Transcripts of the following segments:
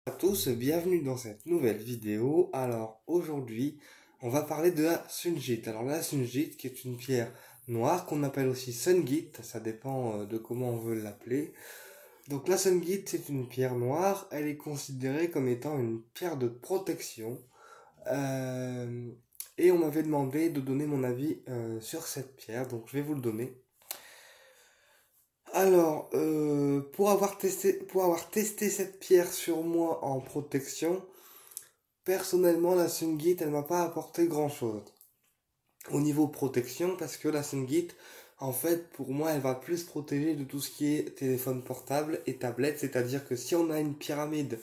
À tous, bienvenue dans cette nouvelle vidéo. Alors aujourd'hui, on va parler de la Sungite. Alors la Sungite qui est une pierre noire qu'on appelle aussi Sungite, ça dépend de comment on veut l'appeler. Donc la Sungite c'est une pierre noire, elle est considérée comme étant une pierre de protection. Euh, et on m'avait demandé de donner mon avis sur cette pierre, donc je vais vous le donner. Alors, pour avoir testé cette pierre sur moi en protection, personnellement, la Sungit, elle m'a pas apporté grand-chose au niveau protection parce que la Sungit, en fait, pour moi, elle va plus protéger de tout ce qui est téléphone portable et tablette. C'est-à-dire que si on a une pyramide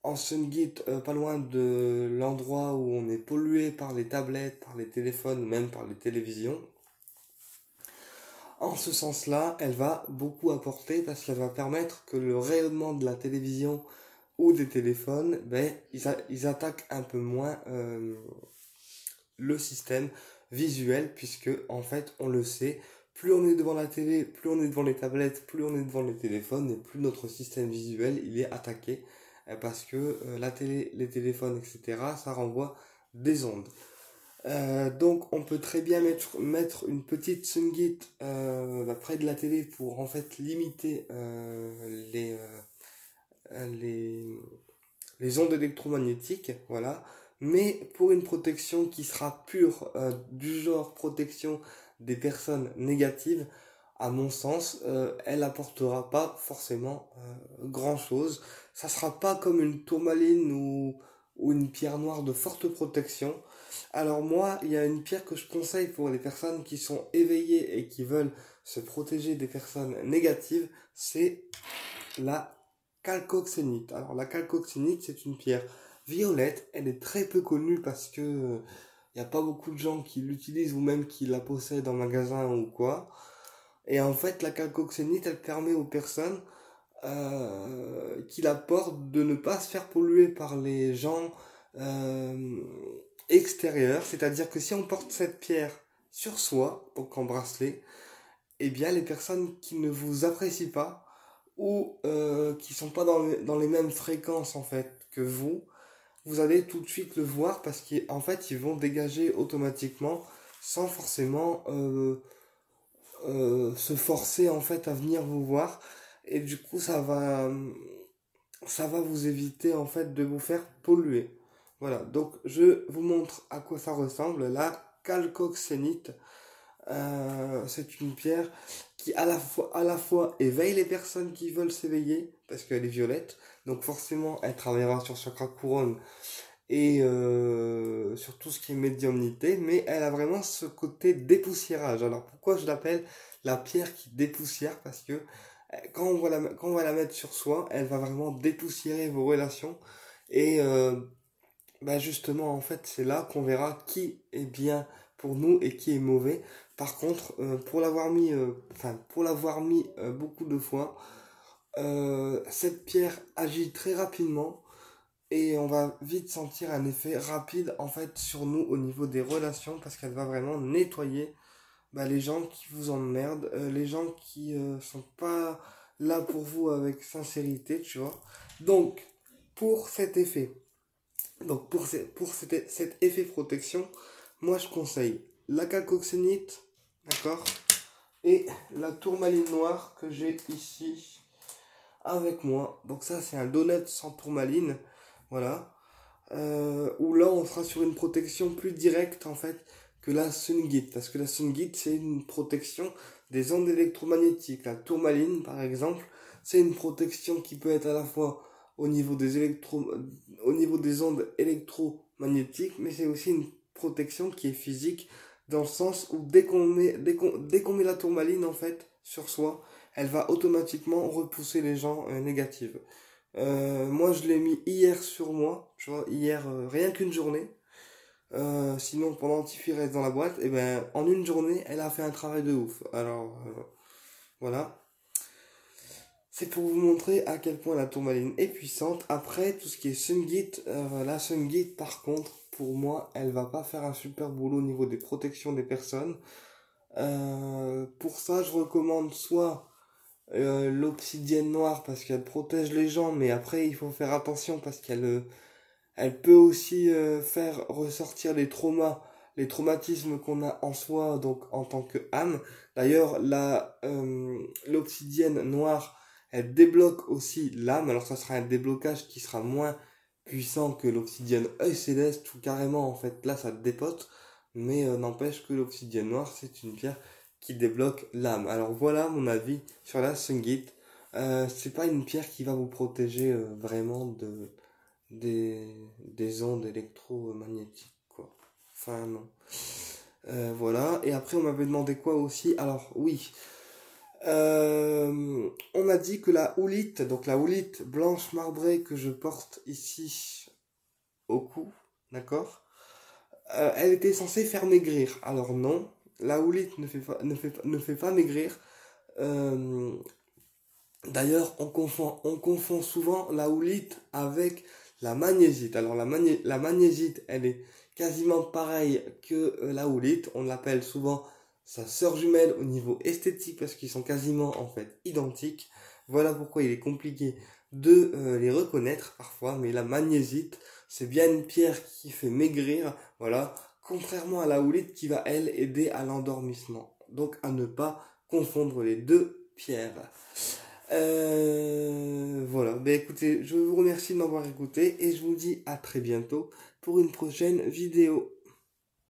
en Sungit, pas loin de l'endroit où on est pollué par les tablettes, par les téléphones, même par les télévisions, en ce sens-là, elle va beaucoup apporter parce qu'elle va permettre que le rayonnement de la télévision ou des téléphones, ben, ils attaquent un peu moins le système visuel, puisque en fait on le sait, plus on est devant la télé, plus on est devant les tablettes, plus on est devant les téléphones, et plus notre système visuel il est attaqué, parce que la télé, les téléphones, etc., ça renvoie des ondes. Donc on peut très bien mettre une petite Sungit près de la télé pour en fait limiter les, les ondes électromagnétiques, voilà. Mais pour une protection qui sera pure, du genre protection des personnes négatives, à mon sens, elle apportera pas forcément grand-chose. Ça sera pas comme une tourmaline ou une pierre noire de forte protection. Alors moi, il y a une pierre que je conseille pour les personnes qui sont éveillées et qui veulent se protéger des personnes négatives, c'est la chalcoxénite. Alors la chalcoxénite, c'est une pierre violette. Elle est très peu connue parce que il n'y a pas beaucoup de gens qui l'utilisent ou même qui la possèdent en magasin ou quoi. Et en fait, la chalcoxénite, elle permet aux personnes qui la portent de ne pas se faire polluer par les gens euh, extérieurs. C'est-à-dire que si on porte cette pierre sur soi, donc en bracelet, eh bien les personnes qui ne vous apprécient pas ou qui sont pas dans les mêmes fréquences en fait que vous allez tout de suite le voir parce qu'en fait ils vont dégager automatiquement sans forcément se forcer en fait à venir vous voir et du coup ça va vous éviter en fait de vous faire polluer. Voilà, donc je vous montre à quoi ça ressemble. La chalcoxénite, c'est une pierre qui à la fois éveille les personnes qui veulent s'éveiller, parce qu'elle est violette, donc forcément elle travaillera sur chakra couronne et sur tout ce qui est médiumnité, mais elle a vraiment ce côté dépoussiérage. Alors pourquoi je l'appelle la pierre qui dépoussière? Parce que quand on va la mettre sur soi, elle va vraiment dépoussiérer vos relations et bah justement, en fait, c'est là qu'on verra qui est bien pour nous et qui est mauvais. Par contre, pour l'avoir mis beaucoup de fois, cette pierre agit très rapidement et on va vite sentir un effet rapide en fait sur nous au niveau des relations parce qu'elle va vraiment nettoyer bah, les gens qui vous emmerdent, les gens qui sont pas là pour vous avec sincérité, tu vois. Donc, pour cet effet. Donc cet effet protection, moi je conseille la calcoxénite, d'accord, et la tourmaline noire que j'ai ici avec moi. Donc ça c'est un donut sans tourmaline, voilà. Où là on sera sur une protection plus directe en fait que la Sungit, parce que la Sungit c'est une protection des ondes électromagnétiques. La tourmaline par exemple, c'est une protection qui peut être à la fois au niveau au niveau des ondes électromagnétiques, mais c'est aussi une protection qui est physique dans le sens où dès qu'on met la tourmaline en fait sur soi, elle va automatiquement repousser les gens négatifs. Moi, je l'ai mis hier sur moi, tu vois, hier, rien qu'une journée. Sinon, pendant que Tiffy reste dans la boîte, et ben, en une journée, elle a fait un travail de ouf. Alors, voilà. C'est pour vous montrer à quel point la tourmaline est puissante. Après, tout ce qui est Sungit, la Sungit, par contre, pour moi, elle va pas faire un super boulot au niveau des protections des personnes. Pour ça, je recommande soit l'obsidienne noire parce qu'elle protège les gens, mais après il faut faire attention parce elle peut aussi faire ressortir les traumatismes qu'on a en soi, donc en tant que âme. D'ailleurs, l'obsidienne noire, elle débloque aussi l'âme. Alors ça sera un déblocage qui sera moins puissant que l'obsidienne œil céleste, ou carrément en fait là ça dépote. Mais n'empêche que l'obsidienne noire, c'est une pierre qui débloque l'âme. Alors voilà mon avis sur la Sungit. C'est pas une pierre qui va vous protéger vraiment des, des ondes électromagnétiques, quoi. Enfin, non. Voilà. Et après, on m'avait demandé quoi aussi? Alors, oui. On a dit que la houlite, donc la houlite blanche marbrée que je porte ici au cou, d'accord? Elle était censée faire maigrir. Alors non, la houlite ne fait pas maigrir. Euh, D'ailleurs, on confond souvent la houlite avec la magnésite. Alors la magnésite, elle est quasiment pareille que la houlite. On l'appelle souvent sa sœur jumelle au niveau esthétique parce qu'ils sont quasiment en fait identiques. Voilà pourquoi il est compliqué de les reconnaître parfois. Mais la magnésite, c'est bien une pierre qui fait maigrir. Voilà. Contrairement à la houlite qui va elle aider à l'endormissement. Donc à ne pas confondre les deux pierres. Voilà, ben écoutez, je vous remercie de m'avoir écouté et je vous dis à très bientôt pour une prochaine vidéo.